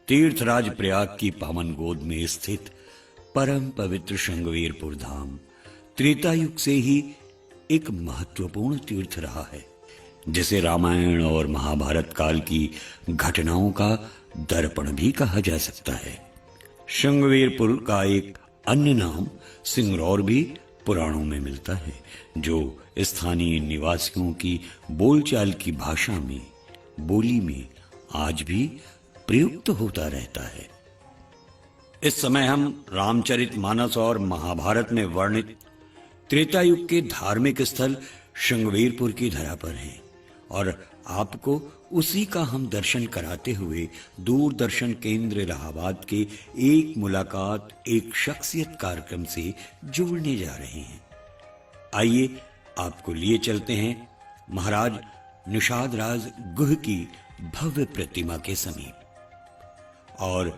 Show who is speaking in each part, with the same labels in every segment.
Speaker 1: तीर्थराज प्रयाग की पावन गोद में स्थित परम पवित्र श्रृंगवेरपुर धाम त्रेता युग से ही एक महत्वपूर्ण तीर्थ रहा है, जिसे रामायण और महाभारत काल की घटनाओं का दर्पण भी कहा जा सकता है। श्रृंगवेरपुर का एक अन्य नाम सिंगरौर भी पुराणों में मिलता है, जो स्थानीय निवासियों की बोलचाल की भाषा में, बोली में आज भी प्रयुक्त होता रहता है। इस समय हम रामचरितमानस और महाभारत में वर्णित त्रेता युग के धार्मिक स्थल श्रृंगवेरपुर की धरा पर हैं और आपको उसी का हम दर्शन कराते हुए दूरदर्शन केंद्र इलाहाबाद के एक मुलाकात एक शख्सियत कार्यक्रम से जोड़ने जा रहे हैं। आइए आपको लिए चलते हैं महाराज निषाद राज गुह की भव्य प्रतिमा के समीप। और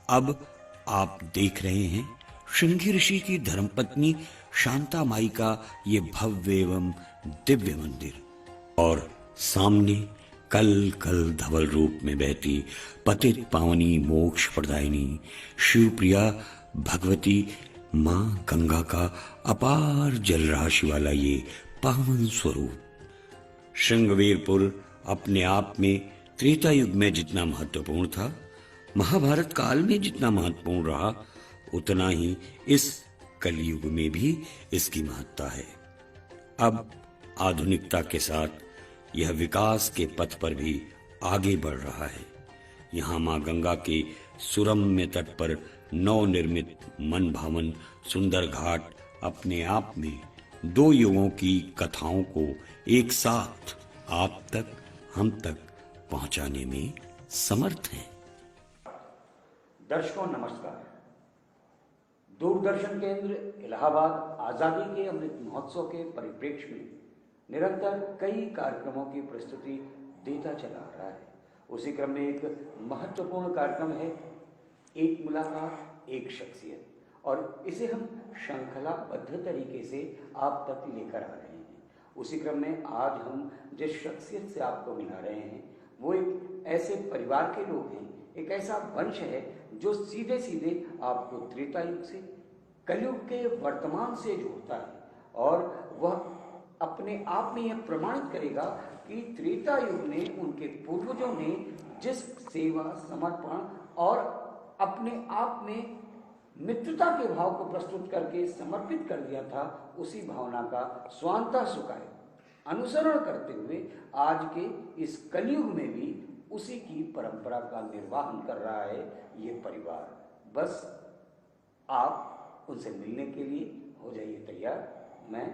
Speaker 1: अब आप देख रहे हैं श्रृंगी ऋषि की धर्मपत्नी शांता माई का ये भव्य एवं दिव्य मंदिर, और सामने कल कल धवल रूप में बहती पतित पावनी मोक्ष प्रदायिनी शिवप्रिया भगवती मां गंगा का अपार जल राशि वाला ये पावन स्वरूप। श्रृंगवेरपुर अपने आप में त्रेता युग में जितना महत्वपूर्ण था, महाभारत काल में जितना महत्वपूर्ण रहा, उतना ही इस कलयुग में भी इसकी महत्ता है। अब आधुनिकता के साथ यह विकास के पथ पर भी आगे बढ़ रहा है। यहाँ मां गंगा के सुरम्य तट पर नवनिर्मित मन भावन सुंदर घाट अपने आप में दो युगों की कथाओं को एक साथ आप तक हम तक पहुंचाने में समर्थ हैं।
Speaker 2: दर्शकों नमस्कार। दूरदर्शन केंद्र इलाहाबाद आज़ादी के अमृत महोत्सव के परिप्रेक्ष्य में निरंतर कई कार्यक्रमों की प्रस्तुति देता चला आ रहा है। उसी क्रम में एक महत्वपूर्ण कार्यक्रम है एक मुलाकात एक शख्सियत, और इसे हम श्रृंखलाबद्ध तरीके से आप तक लेकर आ रहे हैं। उसी क्रम में आज हम जिस शख्सियत से आपको मिला रहे हैं वो एक ऐसे परिवार के लोग हैं, एक ऐसा वंश है जो सीधे सीधे आपको त्रेता युग से कलयुग के वर्तमान से जोड़ता है, और वह अपने आप में यह प्रमाणित करेगा कि त्रेता युग में उनके पूर्वजों ने जिस सेवा समर्पण और अपने आप में मित्रता के भाव को प्रस्तुत करके समर्पित कर दिया था, उसी भावना का स्वांतः सुखाय अनुसरण करते हुए आज के इस कलयुग में भी उसी की परंपरा का निर्वाहन कर रहा है ये परिवार। बस आप उनसे मिलने के लिए हो जाइए तैयार, मैं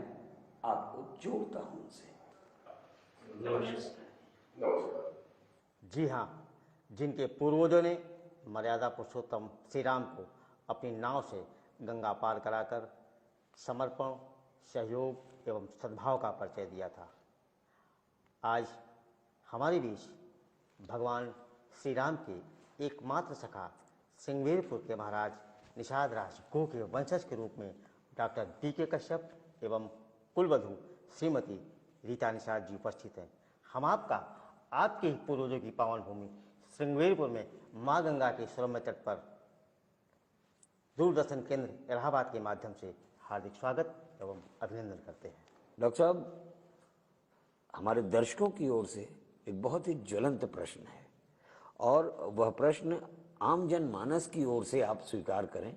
Speaker 2: आपको जोड़ता हूं उनसे।
Speaker 3: नमस्कार।
Speaker 4: जी हाँ, जिनके पूर्वजों ने मर्यादा पुरुषोत्तम श्री राम को अपनी नाव से गंगा पार कराकर समर्पण, सहयोग एवं सद्भाव का परिचय दिया था, आज हमारे बीच भगवान श्री राम के एकमात्र सखा श्रृंगवेरपुर के महाराज निषाद राज गुह के वंशज के रूप में डॉक्टर बीके कश्यप एवं कुलवधु श्रीमती रीता निषाद जी उपस्थित हैं। हम आपके ही पूर्वजों की पावन भूमि श्रृंगवेरपुर में मां गंगा के सुरम्य तट पर दूरदर्शन केंद्र इलाहाबाद के माध्यम से हार्दिक स्वागत एवं अभिनंदन करते हैं।
Speaker 2: डॉक्टर साहब, हमारे दर्शकों की ओर से एक बहुत ही ज्वलंत प्रश्न है, और वह प्रश्न आम जनमानस की ओर से आप स्वीकार करें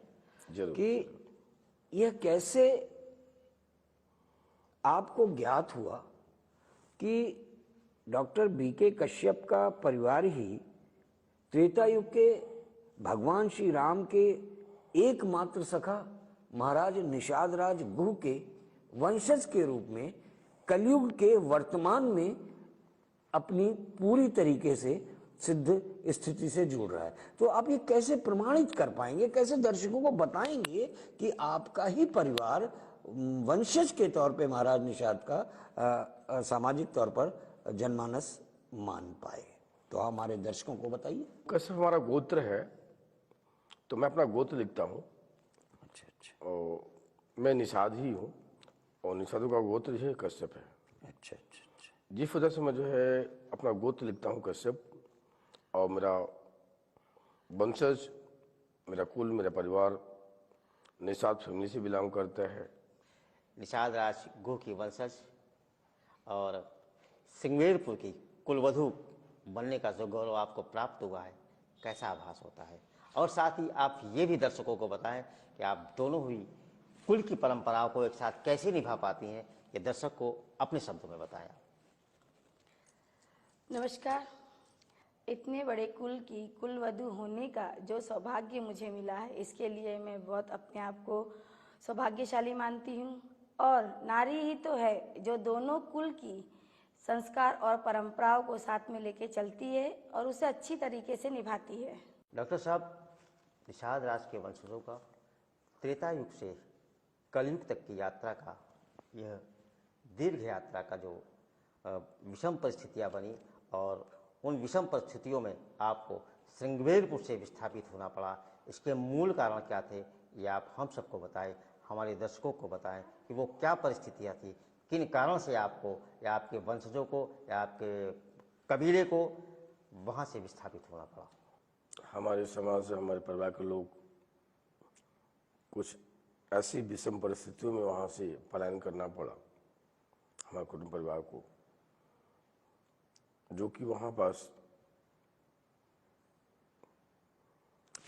Speaker 2: कि यह कैसे आपको ज्ञात हुआ कि डॉक्टर बीके कश्यप का परिवार ही त्रेता युग के भगवान श्री राम के एकमात्र सखा महाराज निषाद राज गुह के वंशज के रूप में कलयुग के वर्तमान में अपनी पूरी तरीके से सिद्ध स्थिति से जुड़ रहा है। तो आप ये कैसे प्रमाणित कर पाएंगे, कैसे दर्शकों को बताएंगे कि आपका ही परिवार वंशज के तौर पे महाराज निषाद का सामाजिक तौर पर जनमानस मान पाए? तो हमारे दर्शकों को बताइए।
Speaker 3: कश्यप हमारा गोत्र है, तो मैं अपना गोत्र लिखता हूँ।
Speaker 2: अच्छा।
Speaker 3: और मैं निषाद ही हूँ, और निषादों का गोत्र जो है कश्यप है।
Speaker 2: अच्छा।
Speaker 3: जिस वजह से मैं जो है अपना गोत्र लिखता हूँ कश्यप, और मेरा वंशज, मेरा कुल, मेरा परिवार निषाद फैमिली से बिलोंग करता है।
Speaker 4: निषाद राज गुह की वंशज और सिंगवेरपुर की कुलवधु बनने का जो गौरव आपको प्राप्त हुआ है, कैसा आभास होता है? और साथ ही आप ये भी दर्शकों को बताएं कि आप दोनों हुई कुल की परंपराओं को एक साथ कैसे निभा पाती हैं, ये दर्शक को अपने शब्दों में बताएं।
Speaker 5: नमस्कार। इतने बड़े कुल की कुलवधु होने का जो सौभाग्य मुझे मिला है, इसके लिए मैं बहुत अपने आप को सौभाग्यशाली मानती हूँ। और नारी ही तो है जो दोनों कुल की संस्कार और परंपराओं को साथ में लेके चलती है और उसे अच्छी तरीके से निभाती है।
Speaker 4: डॉक्टर साहब, निषाद राज के वंशजों का त्रेता युग से कलयुग तक की यात्रा का, यह दीर्घ यात्रा का जो विषम परिस्थितियाँ बनी और उन विषम परिस्थितियों में आपको श्रृंगवेरपुर से विस्थापित होना पड़ा, इसके मूल कारण क्या थे, ये आप हम सबको बताएं, हमारे दर्शकों को बताएं कि वो क्या परिस्थितियाँ थी, किन कारण से आपको या आपके वंशजों को या आपके कबीले को वहाँ से विस्थापित होना पड़ा।
Speaker 3: हमारे समाज से, हमारे परिवार के लोग कुछ ऐसी विषम परिस्थितियों में वहाँ से पलायन करना पड़ा हमारे कुटुंब परिवार को, जो कि वहाँ पास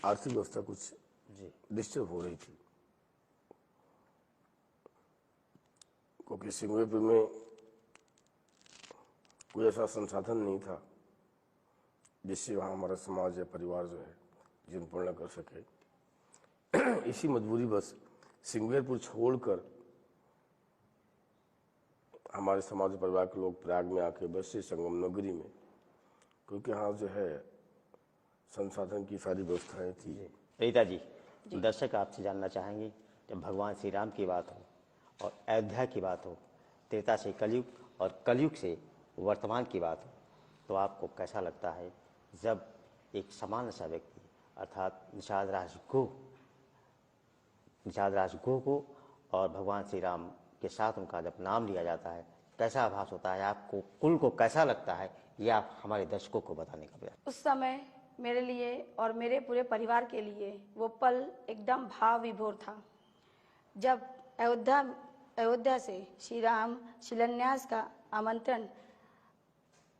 Speaker 3: आर्थिक व्यवस्था कुछ डिस्टर्ब हो रही थी, क्योंकि सिंगवेरपुर में कोई ऐसा संसाधन नहीं था जिससे वहाँ हमारा समाज या परिवार जो है जीवन पूर्ण कर सके। इसी मजबूरी बस सिंगवेरपुर छोड़कर हमारे समाज परिवार के लोग प्रयाग में आके बसे संगम नगरी में, क्योंकि यहाँ जो है संसाधन की सारी व्यवस्थाएं थी।
Speaker 4: रीता जी, दर्शक आपसे जानना चाहेंगे, जब भगवान श्री राम की बात हो और अयोध्या की बात हो, त्रेता से कलयुग और कलयुग से वर्तमान की बात हो, तो आपको कैसा लगता है जब एक सामान्य सा व्यक्ति अर्थात निषाद राज गुह को और भगवान श्री राम के साथ उनका जब नाम लिया जाता है, कैसा आभास होता है, आपको कुल को कैसा लगता है, ये आप हमारे दर्शकों को बताने का प्रयास।
Speaker 5: उस समय मेरे लिए और मेरे पूरे परिवार के लिए वो पल एकदम भाव विभोर था, जब अयोध्या से श्री राम शिलान्यास का आमंत्रण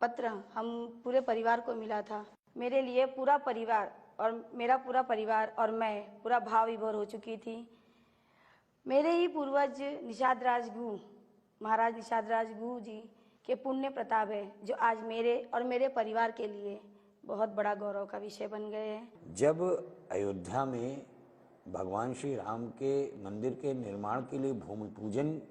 Speaker 5: पत्र हम पूरे परिवार को मिला था। मेरे लिए पूरा परिवार और मेरा पूरा परिवार और मैं पूरा भाव विभोर हो चुकी थी। मेरे ही पूर्वज निषाद राज गुह, महाराज निषाद राज गुह जी के पुण्य प्रताप है जो आज मेरे और मेरे परिवार के लिए बहुत बड़ा गौरव का विषय बन गए हैं।
Speaker 1: जब अयोध्या में भगवान श्री राम के मंदिर के निर्माण के लिए भूमि पूजन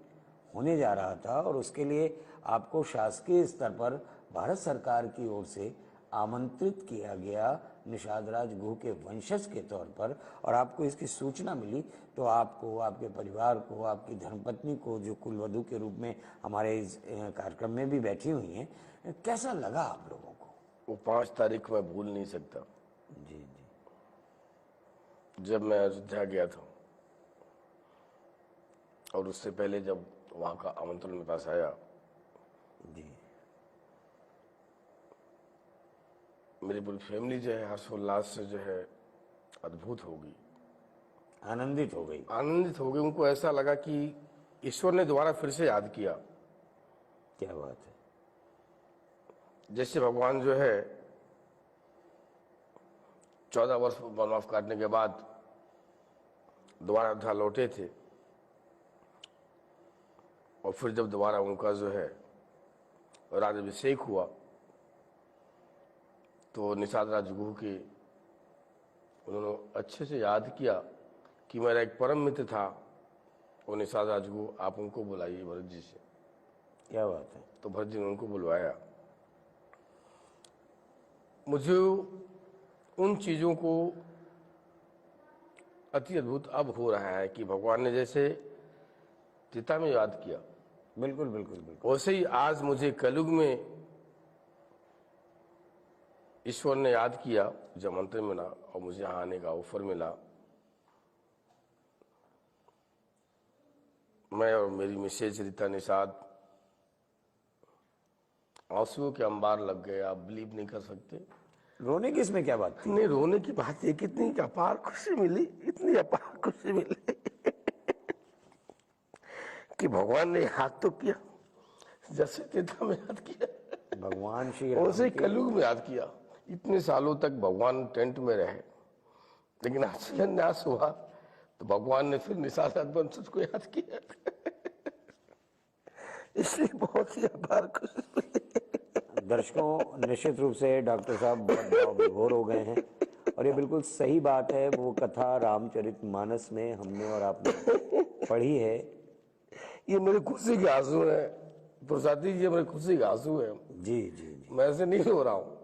Speaker 1: होने जा रहा था और उसके लिए आपको शासकीय स्तर पर भारत सरकार की ओर से आमंत्रित किया गया निषाद राज गुह के वंशज के तौर पर, और आपको इसकी सूचना मिली, तो आपको, आपके परिवार को, आपकी धर्मपत्नी को, जो कुलवधु के रूप में हमारे इस कार्यक्रम में भी बैठी हुई हैं, कैसा लगा आप लोगों को?
Speaker 3: वो 5 तारीख मैं भूल नहीं सकता।
Speaker 1: जी जी।
Speaker 3: जब मैं अयोध्या गया था और उससे पहले जब वहाँ का आमंत्रण मेरे पास आया,
Speaker 1: जी,
Speaker 3: मेरी पूरी फैमिली जो है हर्षोल्लास से जो है अद्भुत हो गई,
Speaker 1: आनंदित हो गई।
Speaker 3: आनंदित हो गई। उनको ऐसा लगा कि ईश्वर ने दोबारा फिर से याद किया।
Speaker 1: क्या बात है।
Speaker 3: जैसे भगवान जो है 14 वर्ष वनवास काटने के बाद दोबारा अयोध्या लौटे थे, और फिर जब दोबारा उनका जो है राज्याभिषेक हुआ, तो निषाद राज गुह के उन्होंने अच्छे से याद किया कि मेरा एक परम मित्र था वो निषाद राज गुह, आप उनको बुलाइए भरत जी से।
Speaker 1: क्या बात है।
Speaker 3: तो भरत जी ने उनको बुलवाया। मुझे उन चीज़ों को अति अद्भुत अब हो रहा है कि भगवान ने जैसे त्रेता में याद किया,
Speaker 1: बिल्कुल बिल्कुल बिल्कुल,
Speaker 3: वैसे ही आज मुझे कलयुग में ईश्वर ने याद किया, जब मंत्र मिला और मुझे यहाँ आने का ऑफर मिला। मैं और मेरी मिसेज रीता निषाद आंसुओं के अंबार लग गए। आप बिलीव नहीं कर सकते।
Speaker 2: रोने की इसमें क्या बात थी?
Speaker 3: नहीं, रोने की बात ये कितनी अपार खुशी मिली, इतनी अपार खुशी मिली कि भगवान ने याद तो किया, जैसे त्रेता में याद किया,
Speaker 2: भगवान श्री
Speaker 3: वैसे
Speaker 2: राम
Speaker 3: ही कलयुग में याद किया। इतने सालों तक भगवान टेंट में रहे, लेकिन आज शिलान्यास हुआ तो भगवान ने फिर निशाचर वंशज को याद किया इसलिए बहुत ही अपार खुशी मिली।
Speaker 2: दर्शकों, निश्चित रूप से डॉक्टर साहब बहुत भावविभोर हो गए हैं और ये बिल्कुल सही बात है। वो कथा रामचरितमानस में हमने और आपने पढ़ी है।
Speaker 3: ये मेरी खुशी के आंसू है प्रसादी जी, मेरी खुशी के आंसू है।
Speaker 2: जी जी जी,
Speaker 3: मैं ऐसे नहीं रो रहा हूँ,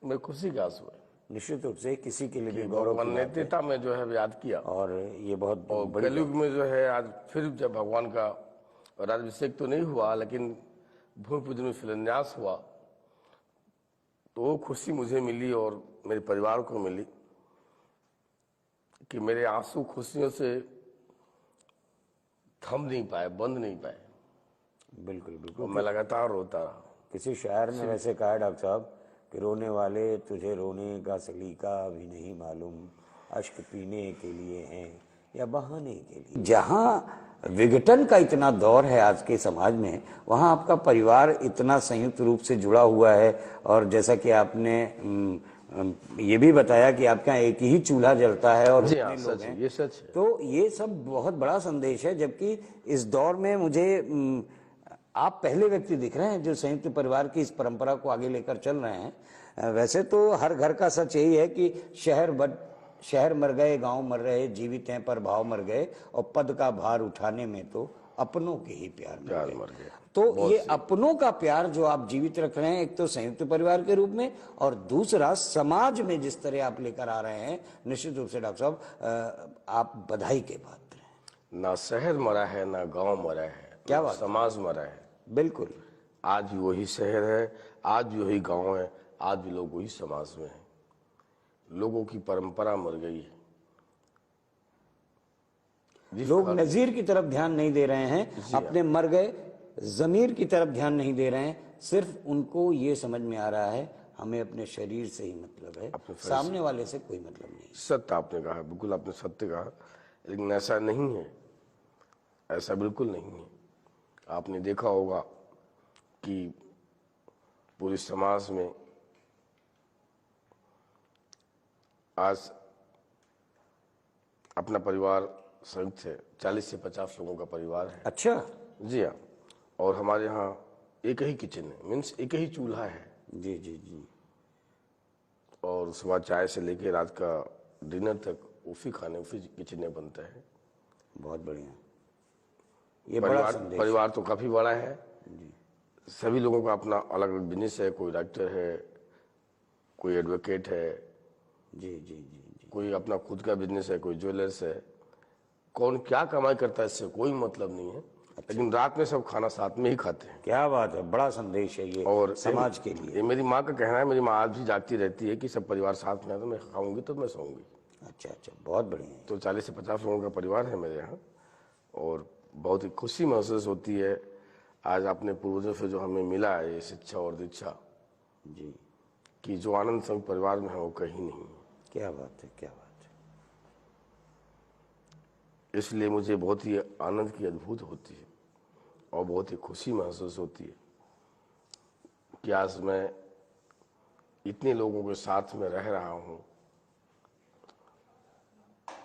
Speaker 3: मेरी खुशी के आंसू है।
Speaker 2: निश्चित रूप से किसी के लिए भी गौरव
Speaker 3: भगवान
Speaker 2: की
Speaker 3: ने
Speaker 2: बात है।
Speaker 3: त्रेता में जो है याद किया,
Speaker 2: और ये बहुत
Speaker 3: और
Speaker 2: बड़ी
Speaker 3: कलयुग में जो है आज फिर जब भगवान का राज्याभिषेक तो नहीं हुआ, लेकिन भूमि पूजन में शिलान्यास हुआ, तो वो खुशी मुझे मिली और मेरे परिवार को मिली कि मेरे आंसू खुशियों से थम नहीं पाए, बंद नहीं पाए,
Speaker 2: बिल्कुल
Speaker 3: और
Speaker 2: बिल्कुल।
Speaker 3: मैं लगातार रोता रहा।
Speaker 2: किसी शायर ने वैसे कहा डॉक्टर साहब कि रोने वाले तुझे रोने का सलीका भी नहीं मालूम, अश्क पीने के लिए हैं या बहाने के लिए। जहाँ विघटन का इतना दौर है आज के समाज में, वहाँ आपका परिवार इतना संयुक्त रूप से जुड़ा हुआ है। और जैसा कि आपने ये भी बताया कि आपका एक ही चूल्हा जलता है और
Speaker 3: जी
Speaker 2: उतने
Speaker 3: हाँ,
Speaker 2: लोग
Speaker 3: सच
Speaker 2: हैं।
Speaker 3: है, ये सच है।
Speaker 2: तो ये सब बहुत बड़ा संदेश है। जबकि इस दौर में मुझे आप पहले व्यक्ति दिख रहे हैं जो संयुक्त परिवार की इस परंपरा को आगे लेकर चल रहे हैं। वैसे तो हर घर का सच यही है कि शहर मर गए, गांव मर रहे, जीवित हैं पर भाव मर गए, और पद का भार उठाने में तो अपनों के ही प्यार
Speaker 3: मर गया।
Speaker 2: तो ये अपनों का प्यार जो आप जीवित रख रहे हैं, एक तो संयुक्त परिवार के रूप में, और दूसरा समाज में जिस तरह आप लेकर आ रहे हैं, निश्चित रूप से डॉक्टर साहब आप बधाई के पात्र हैं।
Speaker 3: ना शहर मरा है, ना गांव मरा है,
Speaker 2: क्या बात,
Speaker 3: समाज मरा है।
Speaker 2: बिल्कुल।
Speaker 3: आज भी वही शहर है, आज भी वही गांव है, आज भी लोग वही समाज में है। लोगों की परंपरा मर गई है।
Speaker 2: लोग नजीर की तरफ ध्यान नहीं दे रहे हैं, अपने मर गए जमीर की तरफ ध्यान नहीं दे रहे हैं। सिर्फ उनको ये समझ में आ रहा है हमें अपने शरीर से ही मतलब है, सामने वाले से कोई मतलब नहीं।
Speaker 3: सत्य आपने कहा, बिल्कुल आपने सत्य कहा, लेकिन ऐसा नहीं है, ऐसा बिल्कुल नहीं है। आपने देखा होगा कि पूरे समाज में आज अपना परिवार संयुक्त है, 40 से 50 लोगों का परिवार है।
Speaker 2: अच्छा,
Speaker 3: जी हाँ, और हमारे यहाँ एक ही किचन है, मीन्स एक ही चूल्हा है।
Speaker 2: जी जी जी।
Speaker 3: और सुबह चाय से लेके रात का डिनर तक उसी खाने उसी किचन में बनता है।
Speaker 2: बहुत बढ़िया, ये बड़ा संदेश।
Speaker 3: परिवार तो काफी बड़ा है। सभी लोगों का अपना अलग अलग बिजनेस है, कोई डॉक्टर है, कोई एडवोकेट है,
Speaker 2: जी जी जी जी।
Speaker 3: कोई अपना खुद का बिजनेस है, कोई ज्वेलर्स है। कौन क्या कमाई करता है इससे कोई मतलब नहीं है। लेकिन रात में सब खाना साथ में ही खाते हैं।
Speaker 2: क्या बात है, बड़ा संदेश है ये
Speaker 3: और
Speaker 2: समाज के लिए।
Speaker 3: ये मेरी माँ का कहना है, मेरी माँ आज भी जागती रहती है कि सब परिवार साथ में है तो मैं खाऊंगी तो मैं सोऊंगी।
Speaker 2: अच्छा अच्छा, बहुत बढ़िया।
Speaker 3: तो 40 से 50 लोगों का परिवार है मेरे यहाँ, और बहुत ही खुशी महसूस होती है आज अपने पूर्वजों से जो हमें मिला है ये शिक्षा और दीक्षा,
Speaker 2: जी,
Speaker 3: कि जो आनंद संयुक्त परिवार में है वो कहीं नहीं है।
Speaker 2: क्या बात है, क्या बात है।
Speaker 3: इसलिए मुझे बहुत ही आनंद की अद्भुत होती है और बहुत ही खुशी महसूस होती है कि आज मैं इतने लोगों के साथ में रह रहा हूँ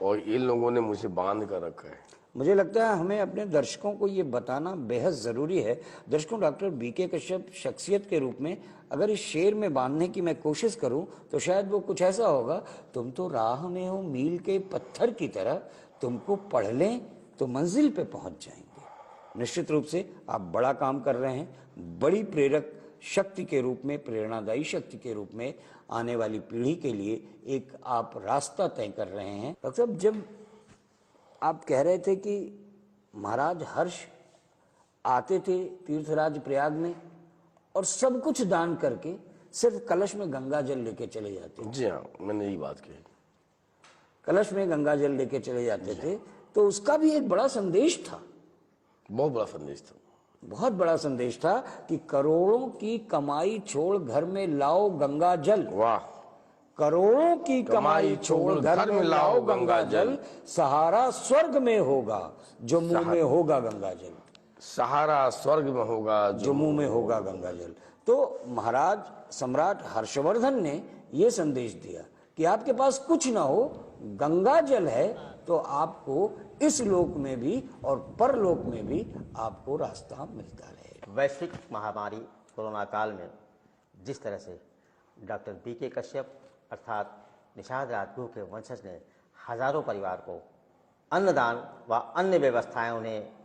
Speaker 3: और इन लोगों ने मुझे बांध कर रखा है।
Speaker 2: मुझे लगता है हमें अपने दर्शकों को ये बताना बेहद ज़रूरी है। दर्शकों, डॉक्टर बीके कश्यप शख्सियत के रूप में अगर इस शेर में बांधने की मैं कोशिश करूं तो शायद वो कुछ ऐसा होगा, तुम तो राह में हो मील के पत्थर की तरह, तुमको पढ़ लें तो मंजिल पे पहुंच जाएंगे। निश्चित रूप से आप बड़ा काम कर रहे हैं, बड़ी प्रेरक शक्ति के रूप में, प्रेरणादायी शक्ति के रूप में आने वाली पीढ़ी के लिए एक आप रास्ता तय कर रहे हैं। डॉक्टर साहब, जब आप कह रहे थे कि महाराज हर्ष आते थे तीर्थराज प्रयाग में और सब कुछ दान करके सिर्फ कलश में गंगा जल लेके चले जाते।
Speaker 3: जी हाँ, मैंने यही बात कही,
Speaker 2: कलश में गंगा जल लेके चले जाते थे, तो उसका भी एक बड़ा संदेश था।
Speaker 3: बहुत बड़ा संदेश था,
Speaker 2: बहुत बड़ा संदेश था कि करोड़ों की कमाई छोड़ घर में लाओ गंगा जल।
Speaker 3: वाह,
Speaker 2: करोड़ों की कमाई छोड़ घर में लाओ गंगा जल, सहारा स्वर्ग में होगा जो मुंह में होगा गंगा जल।
Speaker 3: सहारा स्वर्ग में होगा
Speaker 2: जो मुंह में होगा गंगा जल। तो महाराज सम्राट हर्षवर्धन ने ये संदेश दिया कि आपके पास कुछ ना हो, गंगा जल है तो आपको इस लोक में भी और परलोक में भी आपको रास्ता मिलता रहे।
Speaker 4: वैश्विक महामारी कोरोना काल में जिस तरह से डॉक्टर बीके कश्यप अर्थात निषाद राजगुरु के वंशज ने हजारों परिवार को अन्नदान व अन्य व्यवस्थाएं उन्हें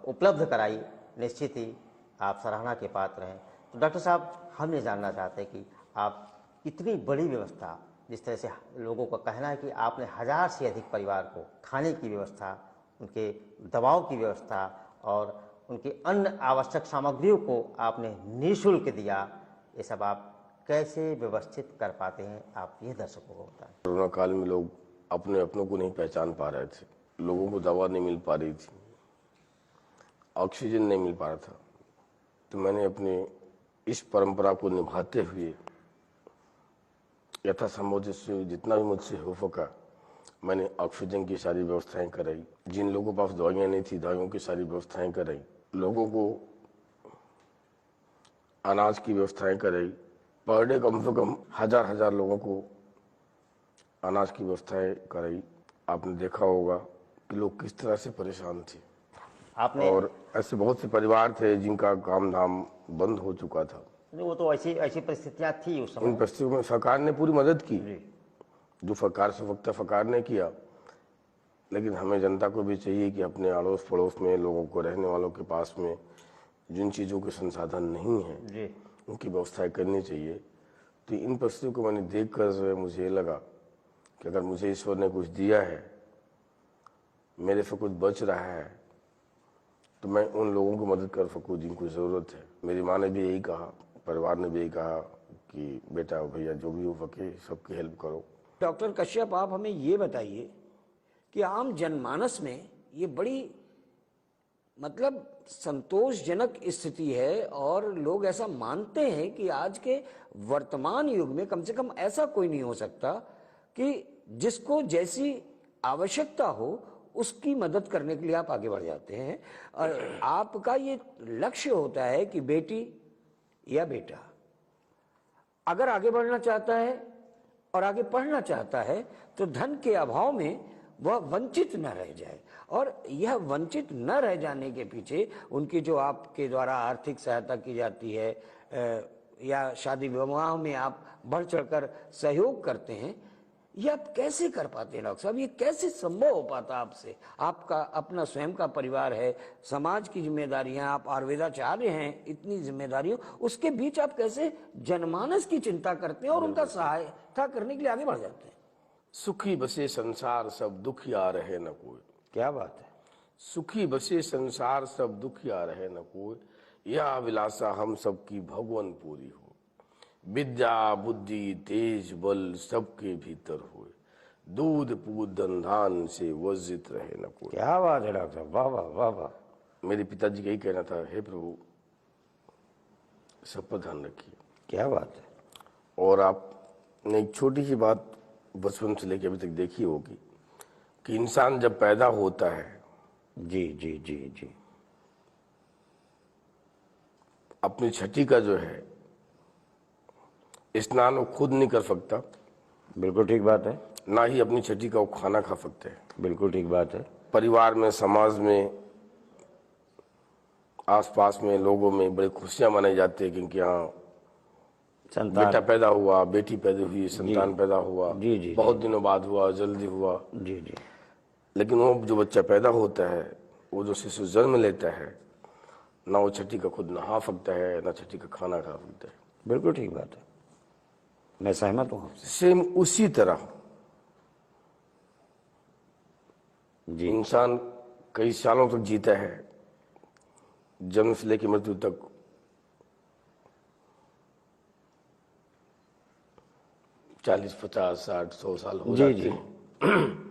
Speaker 4: उपलब्ध कराई, निश्चित ही आप सराहना के पात्र हैं। तो डॉक्टर साहब, हम ये जानना चाहते हैं कि आप इतनी बड़ी व्यवस्था, जिस तरह से लोगों का कहना है कि आपने 1000 से अधिक परिवार को खाने की व्यवस्था, उनके दवाओं की व्यवस्था और उनकी अन्य आवश्यक सामग्रियों को आपने निःशुल्क दिया, ये सब आप कैसे व्यवस्थित कर पाते हैं, आप ये दर्शकों को बताएं।
Speaker 3: कोरोना काल में लोग अपने अपनों को नहीं पहचान पा रहे थे, लोगों को दवा नहीं मिल पा रही थी, ऑक्सीजन नहीं मिल पा रहा था। तो मैंने अपने इस परंपरा को निभाते हुए यथासंभव जितना भी मुझसे हो सका मैंने ऑक्सीजन की सारी व्यवस्थाएं कराई। जिन लोगों के पास दवाइयाँ नहीं थी, दवाइयों की सारी व्यवस्थाएं कराई। लोगों को अनाज की व्यवस्थाएं कराई। पर डे कम से कम 1000 लोगों को अनाज की व्यवस्थाएं कराई। आपने देखा होगा कि लोग किस तरह से परेशान थे
Speaker 4: आपने,
Speaker 3: और ऐसे बहुत से परिवार थे जिनका काम धाम बंद हो चुका था।
Speaker 4: वो तो ऐसी परिस्थितियां थी उस समय।
Speaker 3: इन परिस्थितियों में सरकार ने पूरी मदद की, जो सरकार से वक्त सरकार ने किया। लेकिन हमें जनता को भी चाहिए कि अपने अड़ोस पड़ोस में लोगों को, रहने वालों के पास में जिन चीज़ों के संसाधन नहीं हैं उनकी व्यवस्थाएं करनी चाहिए। तो इन परिस्थितियों को मैंने देख कर मुझे ये लगा कि अगर मुझे ईश्वर ने कुछ दिया है, मेरे से कुछ बच रहा है, तो मैं उन लोगों को मदद कर सकूँ जिनको ज़रूरत है। मेरी माँ ने भी यही कहा, परिवार ने भी यही कहा कि बेटा भैया जो भी हो सके सबकी हेल्प करो।
Speaker 2: डॉक्टर कश्यप, आप हमें ये बताइए कि आम जनमानस में ये बड़ी मतलब संतोषजनक स्थिति है और लोग ऐसा मानते हैं कि आज के वर्तमान युग में कम से कम ऐसा कोई नहीं हो सकता कि जिसको जैसी आवश्यकता हो उसकी मदद करने के लिए आप आगे बढ़ जाते हैं। और आपका ये लक्ष्य होता है कि बेटी या बेटा अगर आगे बढ़ना चाहता है और आगे पढ़ना चाहता है तो धन के अभाव में वह वंचित न रह जाए। और यह वंचित न रह जाने के पीछे उनकी जो आपके द्वारा आर्थिक सहायता की जाती है या शादी विवाह में आप बढ़ चढ़कर सहयोग करते हैं, ये आप कैसे कर पाते हैं डॉक्टर साहब? ये कैसे संभव हो पाता आपसे? आपका अपना स्वयं का परिवार है, समाज की जिम्मेदारियां, आप आयुर्वेदाचार्य हैं, इतनी जिम्मेदारियों, उसके बीच आप कैसे जनमानस की चिंता करते हैं और उनका सहायता करने के लिए आगे बढ़ जाते हैं?
Speaker 3: सुखी बसे संसार सब दुखिया रहे न कोई।
Speaker 2: क्या बात है।
Speaker 3: सुखी बसे संसार सब दुखिया रहे न कोई, यह अभिलाषा हम सबकी भगवान पूरी हो। विद्या बुद्धि तेज बल सबके भीतर होए, दूध पूत धन धान से वर्जित रहे न कोई।
Speaker 2: क्या बात है डॉक्टर साहब, वाह वाह वाह वाह।
Speaker 3: मेरे पिताजी का यही कहना था, हे प्रभु सब पर ध्यान रखिए।
Speaker 2: क्या बात है।
Speaker 3: और आपने एक छोटी सी बात बचपन से लेकर अभी तक देखी होगी कि इंसान जब पैदा होता है,
Speaker 2: जी जी जी जी,
Speaker 3: अपनी छठी का जो है स्नान वो खुद नहीं कर सकता।
Speaker 2: बिल्कुल ठीक बात है।
Speaker 3: ना ही अपनी छठी का वो खाना खा सकते हैं।
Speaker 2: बिल्कुल ठीक बात है।
Speaker 3: परिवार में, समाज में, आसपास में लोगों में बड़ी खुशियां मनाई जाती है क्योंकि यहाँ
Speaker 2: संतान,
Speaker 3: बेटा पैदा हुआ, बेटी पैदा हुई, संतान पैदा हुआ,
Speaker 2: जी जी,
Speaker 3: बहुत दिनों बाद हुआ, जल्दी हुआ।
Speaker 2: जी जी।
Speaker 3: लेकिन वो जो बच्चा पैदा होता है, वो जो शिशु जन्म लेता है, ना वो छठी का खुद नहा सकता है, ना छठी का खाना खा सकता है।
Speaker 2: बिल्कुल ठीक बात है, मैं सहमत हूँ आपसे।
Speaker 3: सेम उसी तरह
Speaker 2: जी,
Speaker 3: इंसान कई सालों तक जीता है, जन्म से लेकर मृत्यु तक। चालीस 50 60 100 साल हो जाते हैं।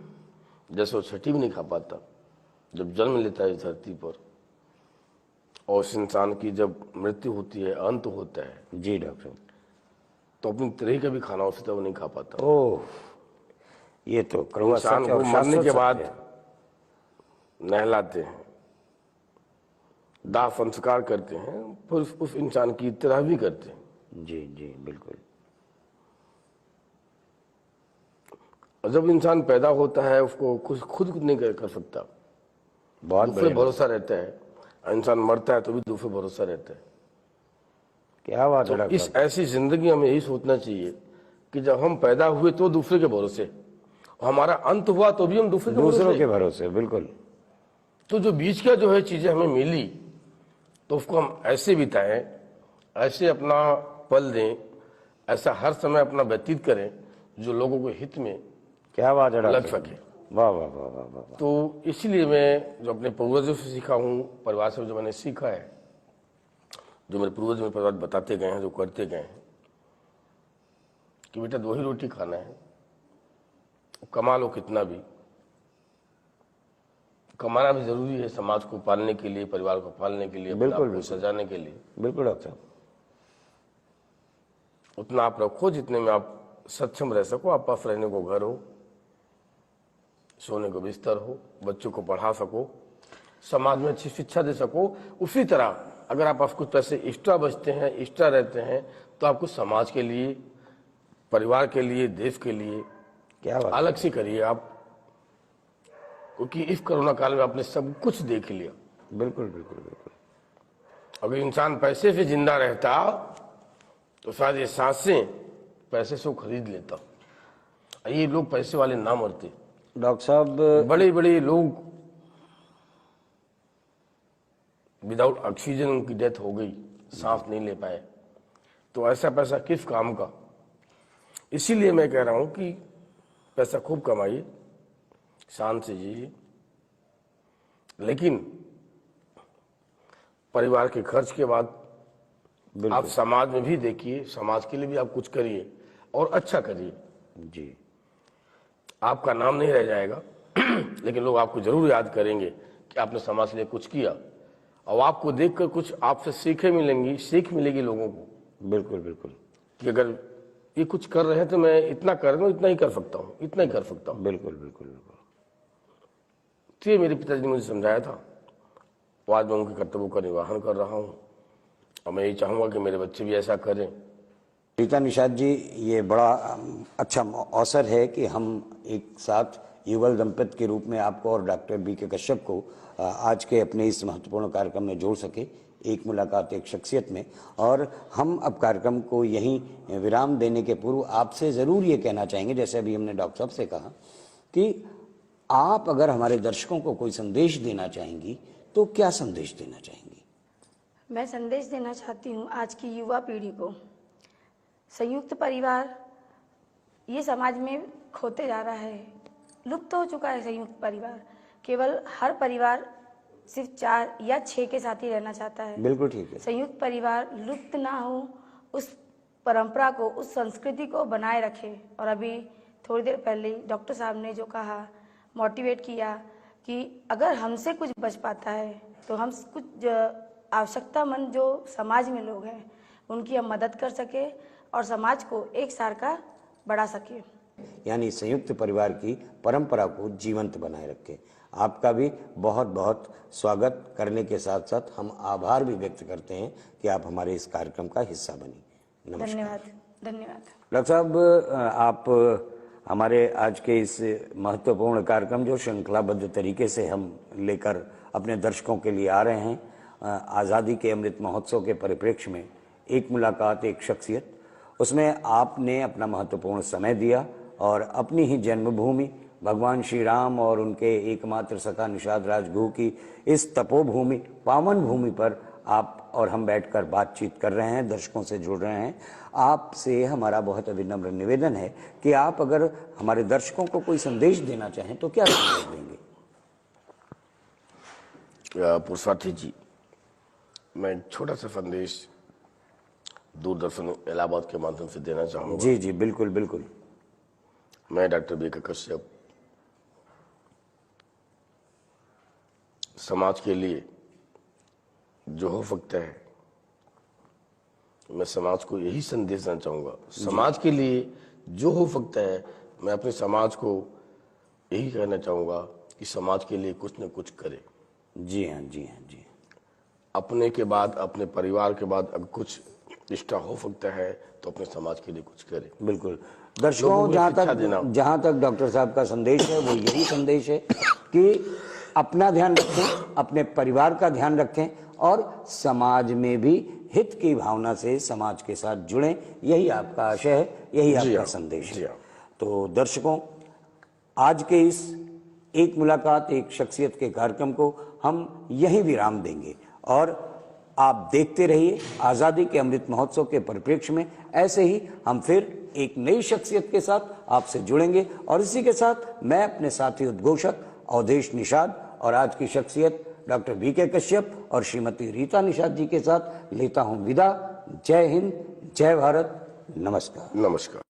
Speaker 3: जैसे वो छठी भी नहीं खा पाता जब जन्म लेता है इस धरती पर, और उस इंसान की जब मृत्यु होती है, अंत होता है,
Speaker 2: जी डॉक्टर,
Speaker 3: तो अपनी तरह का भी खाना उसी तरह नहीं खा पाता।
Speaker 2: ओह, ये तो कड़वा
Speaker 3: इंसान
Speaker 2: सत्य और
Speaker 3: को मरने
Speaker 2: शाश्वत
Speaker 3: के
Speaker 2: सत्य
Speaker 3: बाद
Speaker 2: है।
Speaker 3: नहलाते हैं, दाह संस्कार करते हैं, फिर उस इंसान की तरह भी करते हैं।
Speaker 2: जी जी बिल्कुल।
Speaker 3: और जब इंसान पैदा होता है उसको कुछ खुद नहीं कर सकता,
Speaker 2: बहुत
Speaker 3: दूसरे
Speaker 2: बढ़िया,
Speaker 3: भरोसा रहता है। इंसान मरता है तो भी दूसरे भरोसा रहता है।
Speaker 2: क्या बात है
Speaker 3: तो
Speaker 2: डॉक्टर
Speaker 3: इस
Speaker 2: साहब।
Speaker 3: ऐसी जिंदगी हमें यही सोचना चाहिए कि जब हम पैदा हुए तो दूसरे के भरोसे, हमारा अंत हुआ तो भी हम दूसरे के
Speaker 2: दूसरों
Speaker 3: भरोसे।
Speaker 2: के भरोसे, बिल्कुल।
Speaker 3: तो जो बीच का जो है चीजें हमें मिली, तो उसको हम ऐसे बिताएं, ऐसे अपना पल दें, ऐसा हर समय अपना व्यतीत करें जो लोगों के हित में
Speaker 2: क्या बात है
Speaker 3: लग
Speaker 2: डॉक्टर
Speaker 3: सके।
Speaker 2: साहब। वाह वाह वाह वाह वाह वाह।
Speaker 3: तो इसीलिए मैं जो अपने पूर्वजों से सीखा हूँ, परिवार से जो मैंने सीखा है, जो मेरे पूर्वज मेरे परिवार बताते गए हैं, जो करते गए हैं, कि बेटा 2 ही रोटी खाना है, कमा लो कितना भी, कमाना भी जरूरी है समाज को पालने के लिए, परिवार को पालने के लिए, अपने
Speaker 2: बिल्कुल,
Speaker 3: आप को
Speaker 2: बिल्कुल।
Speaker 3: सजाने के लिए।
Speaker 2: बिल्कुल डॉक्टर साहब।
Speaker 3: उतना आप रखो जितने में आप सक्षम रह सको। आप पास रहने को घर हो, सोने को बिस्तर हो, बच्चों को पढ़ा सको, समाज में अच्छी शिक्षा दे सको। उसी तरह अगर आप पास कुछ पैसे एक्स्ट्रा बचते हैं, एक्स्ट्रा रहते हैं, तो आपको समाज के लिए, परिवार के लिए, देश के लिए
Speaker 2: क्या बात है।
Speaker 3: अलग से करिए आप, क्योंकि इस कोरोना काल में आपने सब कुछ देख लिया।
Speaker 2: बिल्कुल बिल्कुल बिल्कुल।
Speaker 3: अगर इंसान पैसे से जिंदा रहता तो शायद ये सांसें पैसे से वो खरीद लेता। ये लोग पैसे वाले ना मरते।
Speaker 2: डॉक्टर साहब,
Speaker 3: बड़े बड़े लोग विदाउट ऑक्सीजन उनकी डेथ हो गई, सांस नहीं ले पाए, तो ऐसा पैसा किस काम का। इसीलिए मैं कह रहा हूं कि पैसा खूब कमाइए, शान से जिए, लेकिन परिवार के खर्च के बाद आप समाज में भी देखिए, समाज के लिए भी आप कुछ करिए और अच्छा करिए।
Speaker 2: जी।
Speaker 3: आपका नाम नहीं रह जाएगा लेकिन लोग आपको जरूर याद करेंगे कि आपने समाज के लिए कुछ किया, और आपको देखकर कुछ आपसे सीख मिलेगी लोगों को।
Speaker 2: बिल्कुल बिल्कुल।
Speaker 3: कि अगर ये कुछ कर रहे हैं तो मैं इतना कर रहा हूँ, इतना ही कर सकता हूँ, इतना ही कर सकता हूँ।
Speaker 2: बिल्कुल बिल्कुल बिल्कुल।
Speaker 3: तो ये मेरे पिताजी ने मुझे समझाया था, और आज मैं उनके कर्तव्यों का निर्वहन कर रहा हूँ, और मैं ये चाहूँगा कि मेरे बच्चे भी ऐसा करें।
Speaker 2: रीता निषाद जी, ये बड़ा अच्छा अवसर है कि हम एक साथ युगल दंपति के रूप में आपको और डॉक्टर बी.के. कश्यप को आज के अपने इस महत्वपूर्ण कार्यक्रम में जोड़ सके, एक मुलाकात एक शख्सियत में। और हम अब कार्यक्रम को यहीं विराम देने के पूर्व आपसे ज़रूर ये कहना चाहेंगे, जैसे अभी हमने डॉक्टर साहब से कहा, कि आप अगर हमारे दर्शकों को कोई संदेश देना चाहेंगी तो क्या संदेश देना चाहेंगी?
Speaker 5: मैं संदेश देना चाहती हूँ आज की युवा पीढ़ी को। संयुक्त परिवार ये समाज में खोते जा रहा है, लुप्त हो चुका है संयुक्त परिवार। केवल हर परिवार सिर्फ 4 या 6 के साथ ही रहना चाहता है।
Speaker 2: बिल्कुल ठीक है।
Speaker 5: संयुक्त परिवार लुप्त ना हो, उस परंपरा को, उस संस्कृति को बनाए रखे। और अभी थोड़ी देर पहले डॉक्टर साहब ने जो कहा, मोटिवेट किया कि अगर हमसे कुछ बच पाता है तो हम कुछ आवश्यकतामंद जो समाज में लोग हैं उनकी हम मदद कर सके और समाज को एक सार का बढ़ा सके।
Speaker 2: यानी संयुक्त परिवार की परंपरा को जीवंत बनाए रखे। आपका भी बहुत बहुत स्वागत करने के साथ साथ हम आभार भी व्यक्त करते हैं कि आप हमारे इस कार्यक्रम का हिस्सा बनी। नमस्कार।
Speaker 5: धन्यवाद। धन्यवाद
Speaker 2: डॉक्टर साहब, आप हमारे आज के इस महत्वपूर्ण कार्यक्रम जो श्रृंखलाबद्ध तरीके से हम लेकर अपने दर्शकों के लिए आ रहे हैं, आज़ादी के अमृत महोत्सव के परिप्रेक्ष्य में एक मुलाकात एक शख्सियत, उसमें आपने अपना महत्वपूर्ण समय दिया और अपनी ही जन्मभूमि भगवान श्री राम और उनके एकमात्र सखा निषाद राज गुह की इस तपोभूमि, पावन भूमि पर आप और हम बैठकर बातचीत कर रहे हैं, दर्शकों से जुड़ रहे हैं। आपसे हमारा बहुत अविनम्र निवेदन है कि आप अगर हमारे दर्शकों को कोई संदेश देना चाहें तो क्या संदेश देंगे?
Speaker 3: पुरुषार्थी जी, मैं एक छोटा सा संदेश दूरदर्शन इलाहाबाद के माध्यम से देना चाहूँगा।
Speaker 2: जी जी बिल्कुल बिल्कुल।
Speaker 3: मैं डॉक्टर बी.के. कश्यप समाज के लिए जो हो सकता है मैं समाज को यही संदेश देना चाहूँगा, समाज के लिए जो हो सकता है मैं अपने समाज को यही कहना चाहूँगा कि समाज के लिए कुछ न कुछ करे।
Speaker 2: जी हाँ, जी हाँ, जी।
Speaker 3: अपने के बाद, अपने परिवार के बाद अगर कुछ निष्ठा हो सकता है तो अपने समाज के लिए कुछ करे।
Speaker 2: बिल्कुल।
Speaker 3: लोगों
Speaker 2: दर्शकों,
Speaker 3: को
Speaker 2: जहाँ
Speaker 3: शिक्षा देना।
Speaker 2: तक डॉक्टर साहब का संदेश है वो यही संदेश है कि अपना ध्यान रखें, अपने परिवार का ध्यान रखें और समाज में भी हित की भावना से समाज के साथ जुड़ें। यही आपका आशय है, यही आपका संदेश है। तो दर्शकों, आज के इस एक मुलाकात एक शख्सियत के कार्यक्रम को हम यहीं विराम देंगे और आप देखते रहिए आज़ादी के अमृत महोत्सव के परिप्रेक्ष्य में ऐसे ही हम फिर एक नई शख्सियत के साथ आपसे जुड़ेंगे। और इसी के साथ मैं अपने साथी उद्घोषक अवधेश निषाद और आज की शख्सियत डॉक्टर वीके कश्यप और श्रीमती रीता निषाद जी के साथ लेता हूं विदा। जय हिंद, जय भारत, नमस्कार।
Speaker 3: नमस्कार।